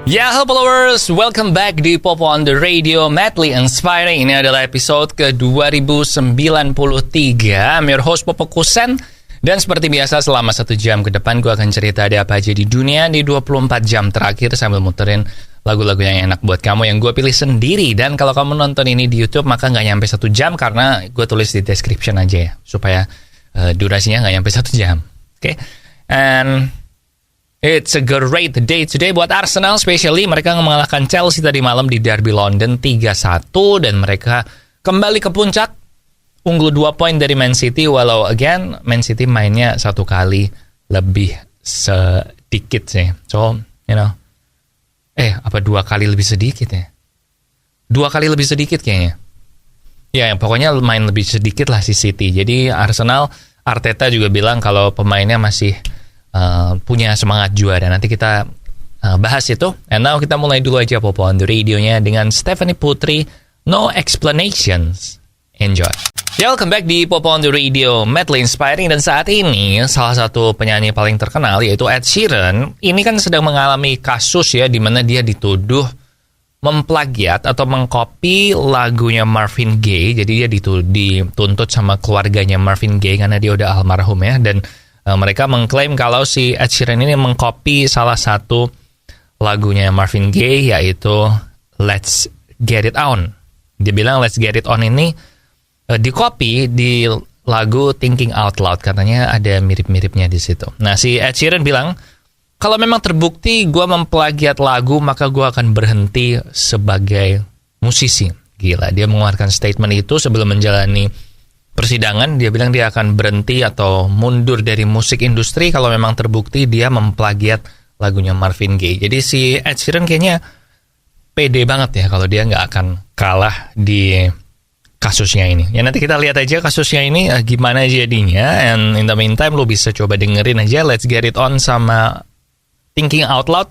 Ya, hello followers, welcome back di Popo on the Radio, Madly Inspiring. Ini adalah episode ke-2093. I'm your host Popo Kusen. Dan seperti biasa selama 1 jam ke depan gue akan cerita ada apa aja di dunia di 24 jam terakhir sambil muterin lagu-lagu yang enak buat kamu yang gue pilih sendiri. Dan kalau kamu nonton ini di YouTube maka nggak nyampe 1 jam karena gue tulis di description aja ya, supaya durasinya nggak nyampe 1 jam. Oke, and it's a great day today buat Arsenal, especially mereka mengalahkan Chelsea tadi malam di Derby London 3-1 dan mereka kembali ke puncak, unggul 2 poin dari Man City, walau again Man City mainnya 1 kali lebih sedikit sih. So, you know, apa 2 kali lebih sedikit ya? 2 kali lebih sedikit kayaknya. Ya, pokoknya main lebih sedikit lah si City. Jadi Arsenal, Arteta juga bilang kalau pemainnya masih punya semangat juara. Nanti kita bahas itu. And now kita mulai dulu aja Popo on the Radio-nya dengan Stephanie Putri, No Explanations. Enjoy. Ya, welcome back di Popo on the Radio, Madly Inspiring. Dan saat ini salah satu penyanyi paling terkenal yaitu Ed Sheeran. Ini kan sedang mengalami kasus ya, di mana dia dituduh memplagiat atau mengcopy lagunya Marvin Gaye. Jadi dia dituntut sama keluarganya Marvin Gaye karena dia udah almarhum ya. Dan mereka mengklaim kalau si Ed Sheeran ini mengcopy salah satu lagunya Marvin Gaye yaitu Let's Get It On. Dia bilang Let's Get It On ini di-copy di lagu Thinking Out Loud, katanya ada mirip-miripnya di situ. Nah, si Ed Sheeran bilang kalau memang terbukti gue memplagiat lagu maka gue akan berhenti sebagai musisi. Gila, dia mengeluarkan statement itu sebelum menjalani persidangan. Dia bilang dia akan berhenti atau mundur dari musik industri kalau memang terbukti dia memplagiat lagunya Marvin Gaye. Jadi si Ed Sheeran kayaknya pede banget ya kalau dia nggak akan kalah di kasusnya ini. Ya nanti kita lihat aja kasusnya ini gimana jadinya. And in the meantime lo bisa coba dengerin aja Let's Get It On sama Thinking Out Loud.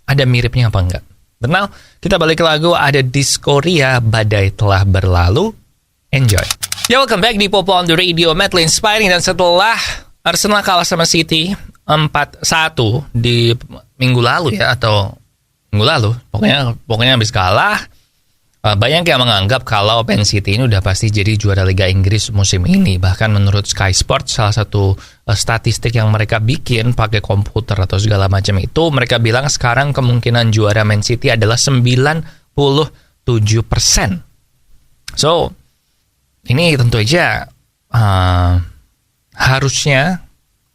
Ada miripnya apa enggak? But now kita balik ke lagu, ada Diskoria, Badai Telah Berlalu. Enjoy. Ya, welcome back di Popo on the Radio, Madly Inspiring. Dan setelah Arsenal kalah sama City 4-1 di minggu lalu ya, atau minggu lalu, pokoknya habis kalah, banyak yang menganggap kalau Man City ini udah pasti jadi juara Liga Inggris musim ini. Bahkan menurut Sky Sports, salah satu statistik yang mereka bikin pakai komputer atau segala macam itu, mereka bilang sekarang kemungkinan juara Man City adalah 97%. So, ini tentu aja harusnya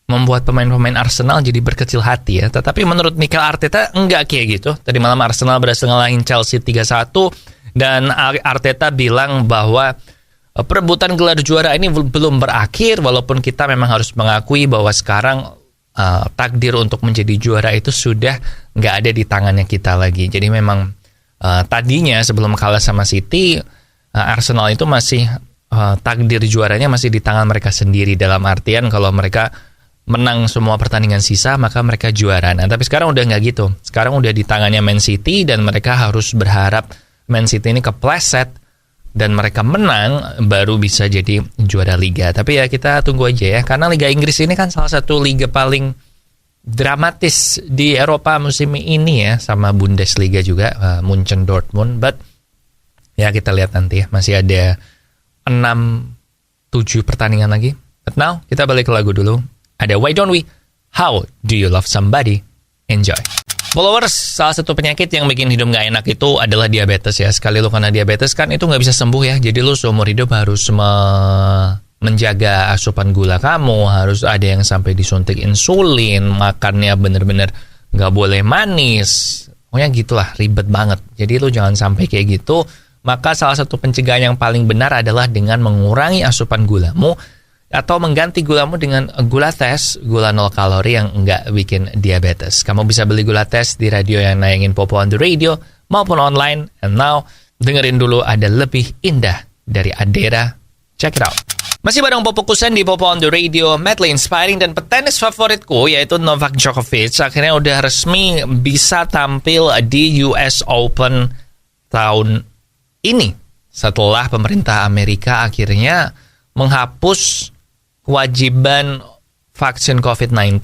membuat pemain-pemain Arsenal jadi berkecil hati ya. Tetapi menurut Mikel Arteta enggak kayak gitu. Tadi malam Arsenal berhasil ngalahin Chelsea 3-1 dan Arteta bilang bahwa perebutan gelar juara ini belum berakhir, walaupun kita memang harus mengakui bahwa sekarang takdir untuk menjadi juara itu sudah nggak ada di tangannya kita lagi. Jadi memang tadinya sebelum kalah sama City, Arsenal itu masih takdir juaranya masih di tangan mereka sendiri, dalam artian kalau mereka menang semua pertandingan sisa maka mereka juara. Nah, tapi sekarang udah nggak gitu. Sekarang udah di tangannya Man City dan mereka harus berharap Man City ini kepleset dan mereka menang baru bisa jadi juara liga. Tapi ya kita tunggu aja ya, karena Liga Inggris ini kan salah satu liga paling dramatis di Eropa musim ini ya, sama Bundesliga juga, Munchen Dortmund. But ya kita lihat nanti ya, masih ada 6-7 pertandingan lagi. But now, kita balik ke lagu dulu. Ada Why Don't We? How Do You Love Somebody? Enjoy. Followers, salah satu penyakit yang bikin hidup gak enak itu adalah diabetes ya. Sekali lu kena diabetes kan itu gak bisa sembuh ya. Jadi lu seumur hidup harus menjaga asupan gula kamu. Harus ada yang sampai disuntik insulin. Makannya bener-bener gak boleh manis. Pokoknya gitulah, ribet banget. Jadi lu jangan sampai kayak gitu. Maka salah satu pencegahan yang paling benar adalah dengan mengurangi asupan gulamu atau mengganti gulamu dengan gula tes, gula 0 kalori yang enggak bikin diabetes. Kamu bisa beli gula tes di radio yang nayangin Popo on the Radio maupun online. And now, dengerin dulu ada Lebih Indah dari Adera. Check it out. Masih bareng Popo Kusen di Popo on the Radio, Madly Inspiring. Dan petenis favoritku yaitu Novak Djokovic akhirnya udah resmi bisa tampil di US Open tahun ini setelah pemerintah Amerika akhirnya menghapus kewajiban vaksin COVID-19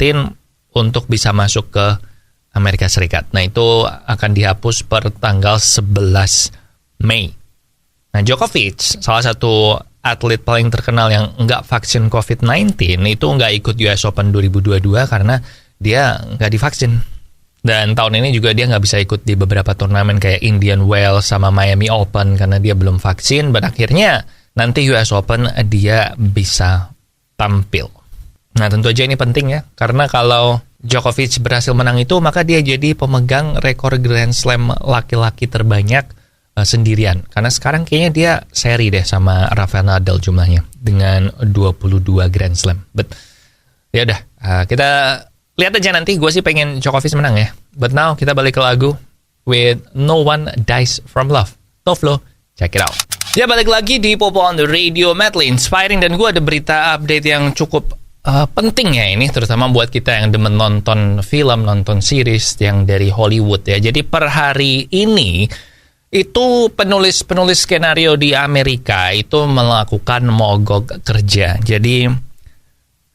untuk bisa masuk ke Amerika Serikat. Nah, itu akan dihapus per tanggal 11 Mei. Nah, Djokovic, salah satu atlet paling terkenal yang nggak vaksin COVID-19, itu nggak ikut US Open 2022 karena dia nggak divaksin. Dan tahun ini juga dia nggak bisa ikut di beberapa turnamen kayak Indian Wells sama Miami Open karena dia belum vaksin. Dan akhirnya nanti US Open dia bisa tampil. Nah, tentu aja ini penting ya, karena kalau Djokovic berhasil menang itu, maka dia jadi pemegang rekor Grand Slam laki-laki terbanyak sendirian. Karena sekarang kayaknya dia seri deh sama Rafael Nadal jumlahnya dengan 22 Grand Slam. But ya udah, kita lihat aja nanti. Gue sih pengen Djokovic menang ya. But now kita balik ke lagu with No One Dies From Love. Toflo, check it out. Ya, balik lagi di Popo on the Radio, madly inspiring, dan gue ada berita update yang cukup penting ya ini, terutama buat kita yang demen nonton film, nonton series yang dari Hollywood ya. Jadi per hari ini itu penulis skenario di Amerika itu melakukan mogok kerja. Jadi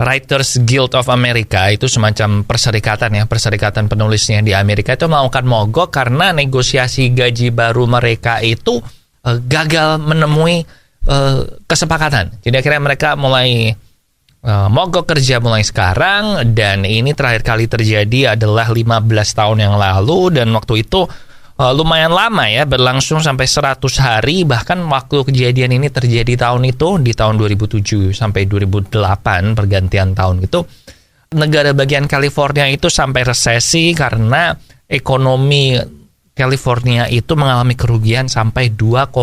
Writers Guild of America itu semacam perserikatan penulisnya di Amerika itu melakukan mogok karena negosiasi gaji baru mereka itu gagal menemui kesepakatan. Jadi akhirnya mereka mulai mogok kerja mulai sekarang, dan ini terakhir kali terjadi adalah 15 tahun yang lalu, dan waktu itu lumayan lama ya, berlangsung sampai 100 hari. Bahkan waktu kejadian ini terjadi tahun itu, di tahun 2007 sampai 2008, pergantian tahun gitu, negara bagian California itu sampai resesi karena ekonomi California itu mengalami kerugian sampai 2,1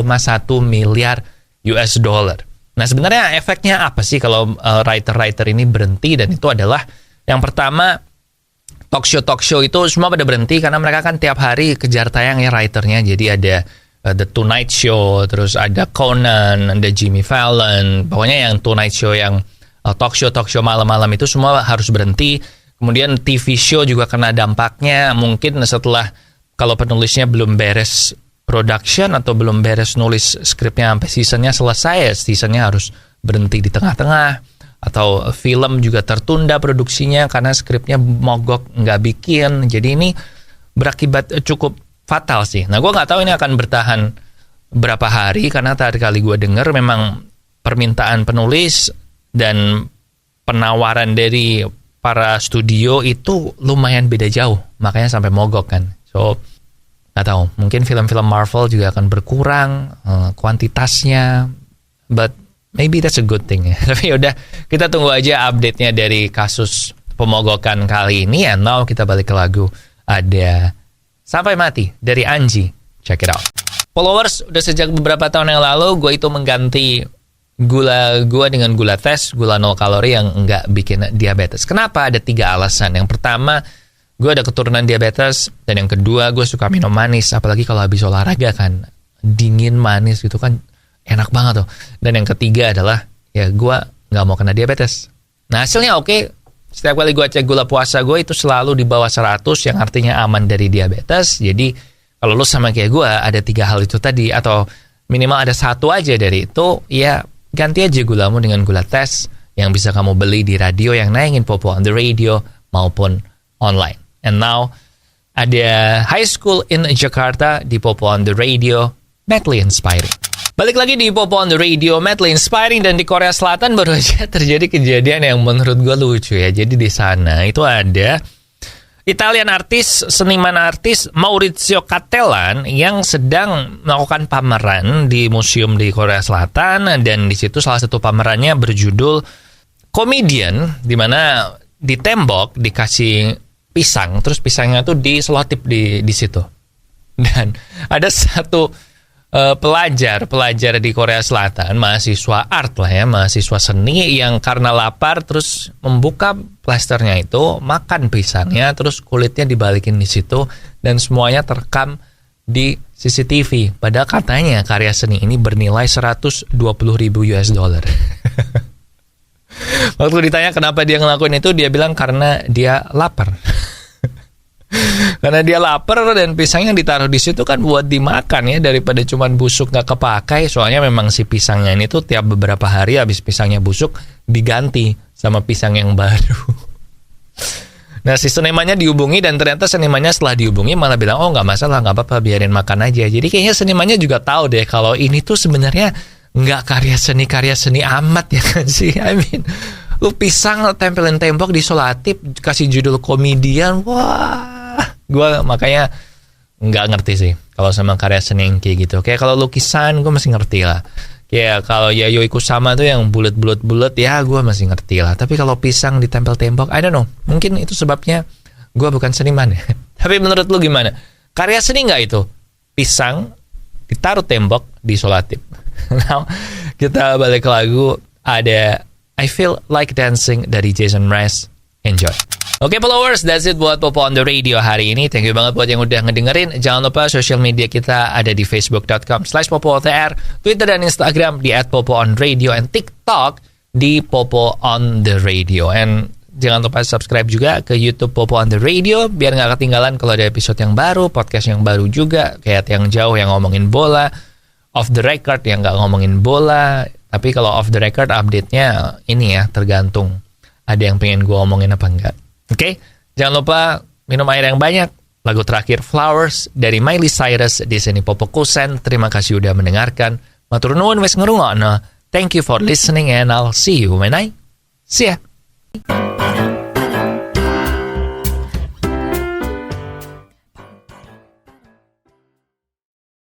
miliar US dollar. Nah, sebenarnya efeknya apa sih kalau writer-writer ini berhenti? Dan itu adalah yang pertama, talk show itu semua pada berhenti karena mereka kan tiap hari kejar tayang ya writernya. Jadi ada The Tonight Show, terus ada Conan, ada Jimmy Fallon. Pokoknya yang Tonight Show, yang talk show malam-malam itu semua harus berhenti. Kemudian TV show juga kena dampaknya. Mungkin setelah, kalau penulisnya belum beres production atau belum beres nulis skripnya sampai seasonnya selesai, seasonnya harus berhenti di tengah-tengah. Atau film juga tertunda produksinya karena skripnya mogok, nggak bikin. Jadi ini berakibat cukup fatal sih. Nah, gue nggak tahu ini akan bertahan berapa hari, karena tadi kali gue dengar memang permintaan penulis dan penawaran dari para studio itu lumayan beda jauh, makanya sampai mogok kan. So, nggak tahu, mungkin film-film Marvel juga akan berkurang kuantitasnya, but maybe that's a good thing ya. Tapi yaudah, kita tunggu aja update-nya dari kasus pemogokan kali ini. And now kita balik ke lagu. Ada Sampai Mati dari Anji. Check it out. Followers, udah sejak beberapa tahun yang lalu gue itu mengganti gula gue dengan gula tes, gula 0 kalori yang nggak bikin diabetes. Kenapa? Ada 3 alasan. Yang pertama, gue ada keturunan diabetes. Dan yang kedua, gue suka minum manis. Apalagi kalau habis olahraga kan, dingin manis gitu kan enak banget tuh. Dan yang ketiga adalah, ya gue gak mau kena diabetes. Nah, hasilnya oke. Setiap kali gue cek gula puasa gue itu selalu di bawah 100, yang artinya aman dari diabetes. Jadi kalau lu sama kayak gue ada 3 hal itu tadi, atau minimal ada 1 aja dari itu, ya ganti aja gulamu dengan gula tes yang bisa kamu beli di radio yang nayangin Popo on the Radio maupun online. And now ada High School in Jakarta di Popo on the Radio, madly inspiring. Balik lagi di Popo on the Radio, madly inspiring. Dan di Korea Selatan baru aja terjadi kejadian yang menurut gue lucu ya. Jadi di sana itu ada Italian artis, seniman artis Maurizio Cattelan yang sedang melakukan pameran di museum di Korea Selatan. Dan di situ salah satu pamerannya berjudul Comedian, di mana di tembok dikasih pisang, terus pisangnya tuh diselotip di situ. Dan ada satu pelajar di Korea Selatan, mahasiswa art lah ya, mahasiswa seni, yang karena lapar terus membuka plasternya itu, makan pisangnya, terus kulitnya dibalikin di situ, dan semuanya terekam di CCTV. Padahal katanya karya seni ini bernilai 120.000 US dollar. Waktu ditanya kenapa dia ngelakuin itu, dia bilang karena dia lapar. Karena dia lapar, dan pisang yang ditaruh di situ kan buat dimakan ya, daripada cuman busuk nggak kepakai. Soalnya memang si pisangnya ini tuh tiap beberapa hari habis pisangnya busuk diganti sama pisang yang baru. Nah, si senimannya dihubungi dan ternyata senimannya setelah dihubungi malah bilang, oh nggak masalah, nggak apa-apa, biarin makan aja. Jadi kayaknya senimannya juga tahu deh kalau ini tuh sebenarnya nggak karya seni amat ya kan sih. I mean, lu pisang tempelin tembok disolatif, kasih judul komedian, wah, gue makanya nggak ngerti sih kalau sama karya seni yang kayak gitu. Kayak kalau lukisan gue masih ngerti lah. Kayak kalau Yayoi Kusama tuh yang bulat ya gue masih ngerti lah. Tapi kalau pisang ditempel tembok, I don't know. Mungkin itu sebabnya gue bukan seniman ya. Tapi menurut lu gimana? Karya seni nggak itu? Pisang ditaruh tembok disolatif. Now kita balik ke lagu, ada I Feel Like Dancing dari Jason Mraz. Enjoy. Oke, followers, that's it buat Popo on the Radio hari ini. Thank you banget buat yang udah ngedengerin. Jangan lupa social media kita ada di facebook.com/PopoOTR, Twitter dan Instagram di @PopoOnRadio, and TikTok di Popo on the Radio. And jangan lupa subscribe juga ke YouTube Popo on the Radio biar nggak ketinggalan kalau ada episode yang baru, podcast yang baru juga, kayak yang jauh yang ngomongin bola, off the record yang nggak ngomongin bola. Tapi kalau off the record update-nya ini ya, tergantung ada yang pengen gue omongin apa enggak. Oke, jangan lupa minum air yang banyak. Lagu terakhir Flowers dari Miley Cyrus di sini Popo Kusen. Terima kasih udah mendengarkan. Matur nuwun wes ngerungokno. Thank you for listening and I'll see you when I see ya.